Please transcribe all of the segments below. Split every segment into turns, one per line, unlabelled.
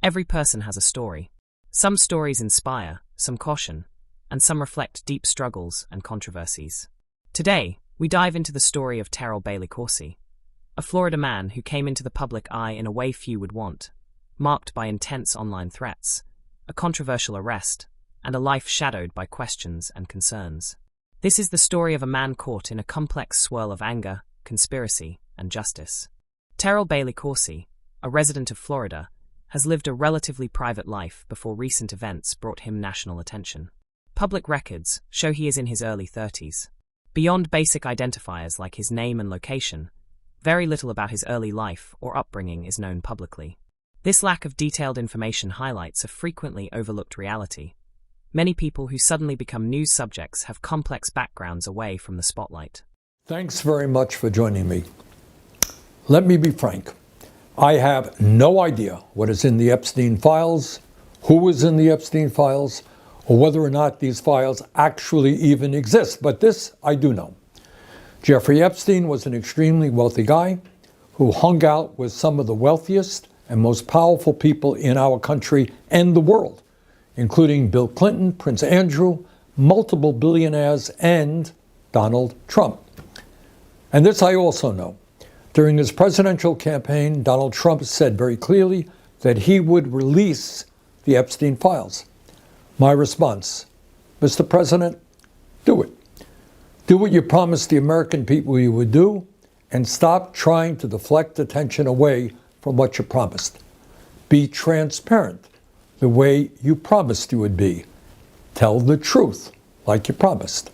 Every person has a story. Some stories inspire, some caution, and some reflect deep struggles and controversies. Today, we dive into the story of Terrell Bailey Coursey, a Florida man who came into the public eye in a way few would want, marked by intense online threats, a controversial arrest, and a life shadowed by questions and concerns. This is the story of a man caught in a complex swirl of anger, conspiracy, and justice. Terrell Bailey Coursey, a resident of Florida, has lived a relatively private life before recent events brought him national attention. Public records show he is in his early 30s. Beyond basic identifiers like his name and location, very little about his early life or upbringing is known publicly. This lack of detailed information highlights a frequently overlooked reality. Many people who suddenly become news subjects have complex backgrounds away from the spotlight.
Thanks very much for joining me. Let me be frank. I have no idea what is in the Epstein files, who is in the Epstein files, or whether or not these files actually even exist. But this I do know. Jeffrey Epstein was an extremely wealthy guy who hung out with some of the wealthiest and most powerful people in our country and the world, including Bill Clinton, Prince Andrew, multiple billionaires, and Donald Trump. And this I also know. During his presidential campaign, Donald Trump said very clearly that he would release the Epstein files. My response, Mr. President, do it. Do what you promised the American people you would do, and stop trying to deflect attention away from what you promised. Be transparent the way you promised you would be. Tell the truth like you promised.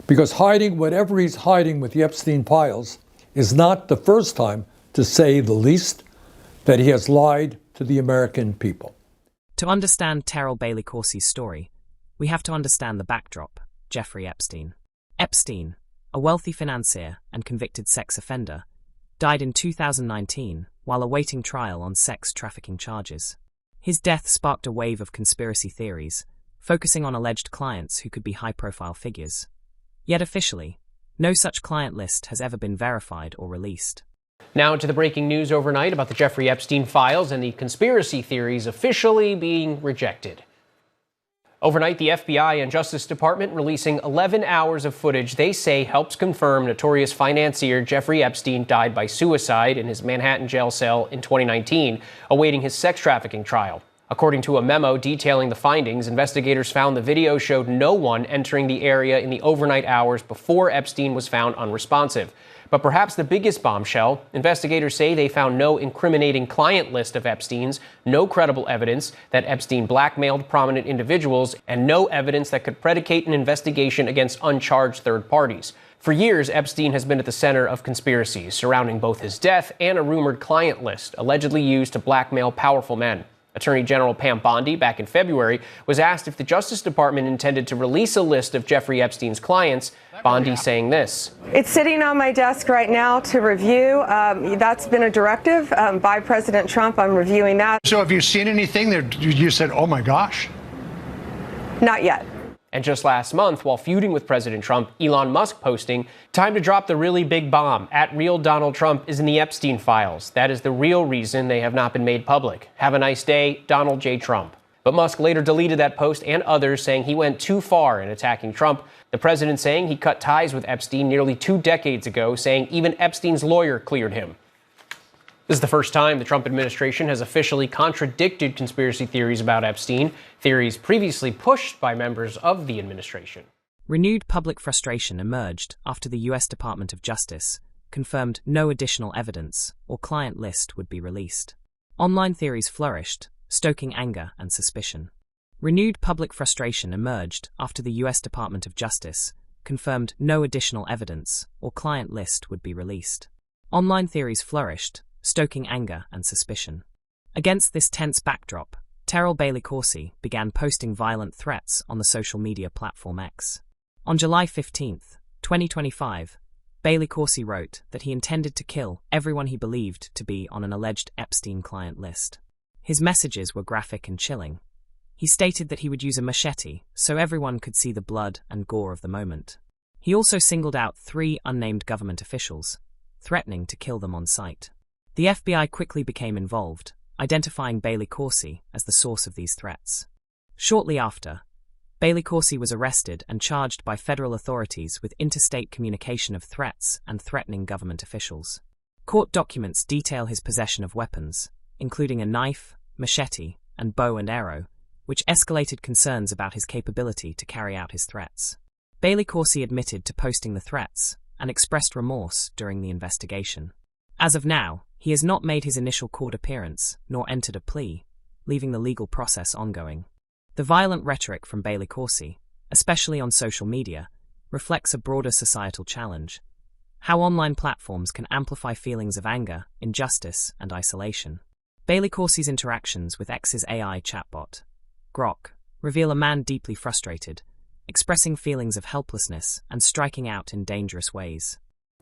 Because hiding whatever he's hiding with the Epstein files is not the first time, to say the least, that he has lied to the American people.
To understand Terrell Bailey Coursey's story, we have to understand the backdrop: Jeffrey Epstein. Epstein, a wealthy financier and convicted sex offender, died in 2019 while awaiting trial on sex trafficking charges. His death sparked a wave of conspiracy theories, focusing on alleged clients who could be high-profile figures. Yet officially, no such client list has ever been verified or released.
Now to the breaking news overnight about the Jeffrey Epstein files and the conspiracy theories officially being rejected. Overnight, the FBI and Justice Department releasing 11 hours of footage they say helps confirm notorious financier Jeffrey Epstein died by suicide in his Manhattan jail cell in 2019, awaiting his sex trafficking trial. According to a memo detailing the findings, investigators found the video showed no one entering the area in the overnight hours before Epstein was found unresponsive. But perhaps the biggest bombshell, investigators say they found no incriminating client list of Epstein's, no credible evidence that Epstein blackmailed prominent individuals, and no evidence that could predicate an investigation against uncharged third parties. For years, Epstein has been at the center of conspiracies surrounding both his death and a rumored client list allegedly used to blackmail powerful men. Attorney General Pam Bondi, back in February, was asked if the Justice Department intended to release a list of Jeffrey Epstein's clients, Bondi saying this.
It's sitting on my desk right now to review. That's been a directive by President Trump. I'm reviewing that.
So have you seen anything that you said, oh my gosh?
Not yet.
And just last month, while feuding with President Trump, Elon Musk posting, "Time to drop the really big bomb. @real Donald Trump is in the Epstein files. That is the real reason they have not been made public. Have a nice day, Donald J. Trump." But Musk later deleted that post and others, saying he went too far in attacking Trump. The president saying he cut ties with Epstein nearly 2 decades ago, saying even Epstein's lawyer cleared him. This is the first time the Trump administration has officially contradicted conspiracy theories about Epstein, theories previously pushed by members of the administration.
Renewed public frustration emerged after the U.S. Department of Justice confirmed no additional evidence or client list would be released. Online theories flourished, stoking anger and suspicion. Renewed public frustration emerged after the U.S. Department of Justice confirmed no additional evidence or client list would be released. Online theories flourished, stoking anger and suspicion. Against this tense backdrop, Terrell Bailey Coursey began posting violent threats on the social media platform X. On July 15, 2025, Bailey Coursey wrote that he intended to kill everyone he believed to be on an alleged Epstein client list. His messages were graphic and chilling. He stated that he would use a machete so everyone could see the blood and gore of the moment. He also singled out 3 unnamed government officials, threatening to kill them on sight. The FBI quickly became involved, identifying Bailey Coursey as the source of these threats. Shortly after, Bailey Coursey was arrested and charged by federal authorities with interstate communication of threats and threatening government officials. Court documents detail his possession of weapons, including a knife, machete, and bow and arrow, which escalated concerns about his capability to carry out his threats. Bailey Coursey admitted to posting the threats and expressed remorse during the investigation. As of now, he has not made his initial court appearance nor entered a plea, leaving the legal process ongoing. The violent rhetoric from Bailey Coursey, especially on social media, reflects a broader societal challenge: how online platforms can amplify feelings of anger, injustice, and isolation. Bailey Coursey's interactions with X's AI chatbot, Grok, reveal a man deeply frustrated, expressing feelings of helplessness and striking out in dangerous ways.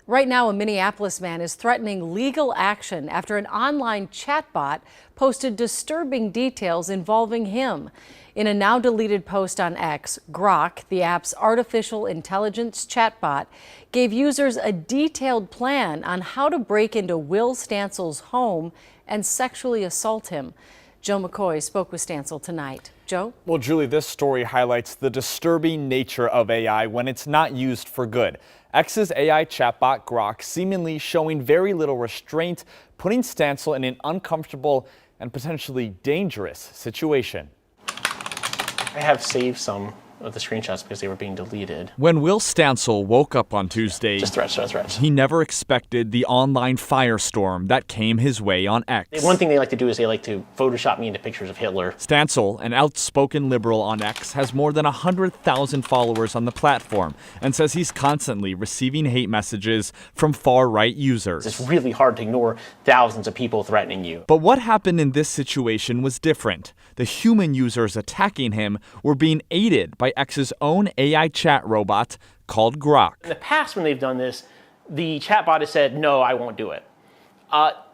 Right now, a Minneapolis man is threatening legal action after an online chatbot posted disturbing details involving him. In a now-deleted post on X, Grok, the app's artificial intelligence chatbot, gave users a detailed plan on how to break into Will Stansel's home and sexually assault him. Joe McCoy spoke with Stansel tonight. Joe?
Well, Julie, this story highlights the disturbing nature of AI when it's not used for good. X's AI chatbot, Grok, seemingly showing very little restraint, putting Stansel in an uncomfortable and potentially dangerous situation.
I have saved some of the screenshots because they were being deleted.
When Will Stansel woke up on Tuesday,
Just threats.
he never expected the online firestorm that came his way on X.
One thing they like to do is they like to Photoshop me into pictures of Hitler.
Stansel, an outspoken liberal on X, has more than 100,000 followers on the platform and says he's constantly receiving hate messages from far-right users.
It's really hard to ignore thousands of people threatening you.
But what happened in this situation was different. The human users attacking him were being aided by X's own AI chat robot called Grok.
In the past, when they've done this, the chatbot has said, no, I won't do it.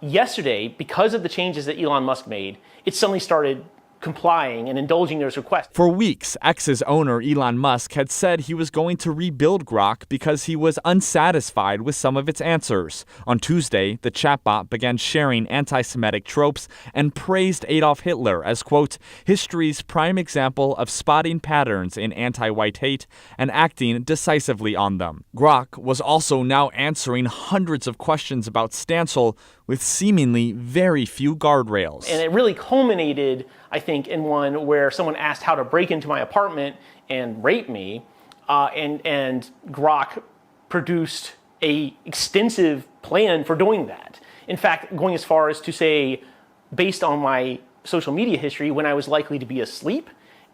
Yesterday, because of the changes that Elon Musk made, it suddenly started complying and indulging those requests.
For weeks, X's owner, Elon Musk, had said he was going to rebuild Grok because he was unsatisfied with some of its answers. On Tuesday, the chatbot began sharing anti-Semitic tropes and praised Adolf Hitler as, quote, history's prime example of spotting patterns in anti-white hate and acting decisively on them. Grok was also now answering hundreds of questions about Stansel with seemingly very few guardrails.
And it really culminated, I think, in one where someone asked how to break into my apartment and rape me, and Grok produced an extensive plan for doing that. In fact, going as far as to say, based on my social media history, when I was likely to be asleep,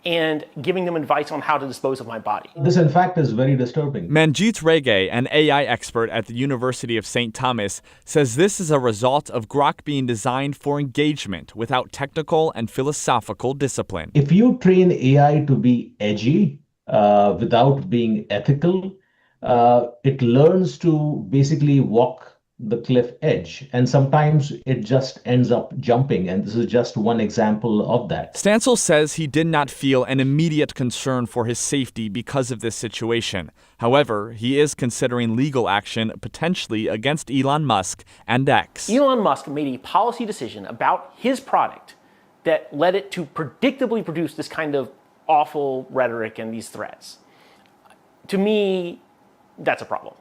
and giving them advice on how to dispose of my body.
This, in fact, is very disturbing.
Manjeet Rege, an AI expert at the University of St. Thomas, says this is a result of Grok being designed for engagement without technical and philosophical discipline.
If you train AI to be edgy without being ethical, it learns to basically walk the cliff edge, and sometimes it just ends up jumping, and this is just one example of that.
Stansel says he did not feel an immediate concern for his safety because of this situation. However, he is considering legal action potentially against Elon Musk and X.
Elon Musk made a policy decision about his product that led it to predictably produce this kind of awful rhetoric and these threats. To me, that's a problem.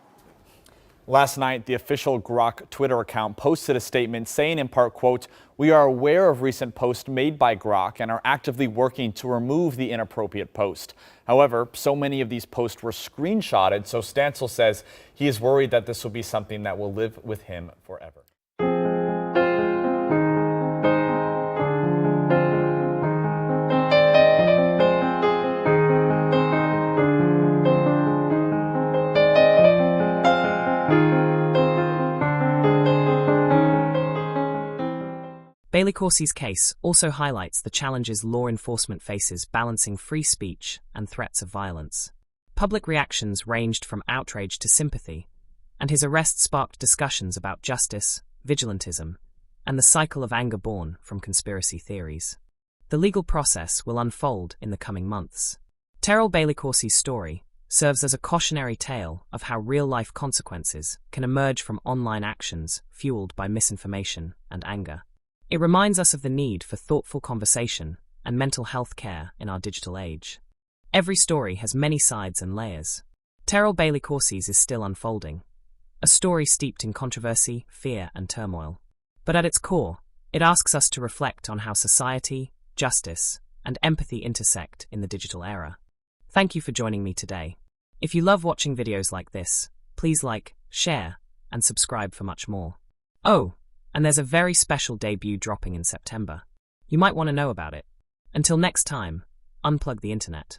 Last night, the official Grok Twitter account posted a statement saying in part, quote, we are aware of recent posts made by Grok and are actively working to remove the inappropriate post. However, so many of these posts were screenshotted, so Stansel says he is worried that this will be something that will live with him forever.
Bailey Coursey's case also highlights the challenges law enforcement faces balancing free speech and threats of violence. Public reactions ranged from outrage to sympathy, and his arrest sparked discussions about justice, vigilantism, and the cycle of anger born from conspiracy theories. The legal process will unfold in the coming months. Terrell Bailey Coursey's story serves as a cautionary tale of how real-life consequences can emerge from online actions fueled by misinformation and anger. It reminds us of the need for thoughtful conversation and mental health care in our digital age. Every story has many sides and layers. Terrell Bailey Corsi's is still unfolding, a story steeped in controversy, fear, and turmoil. But at its core, it asks us to reflect on how society, justice, and empathy intersect in the digital era. Thank you for joining me today. If you love watching videos like this, please like, share, and subscribe for much more. Oh, and there's a very special debut dropping in September. You might want to know about it. Until next time, unplug the internet.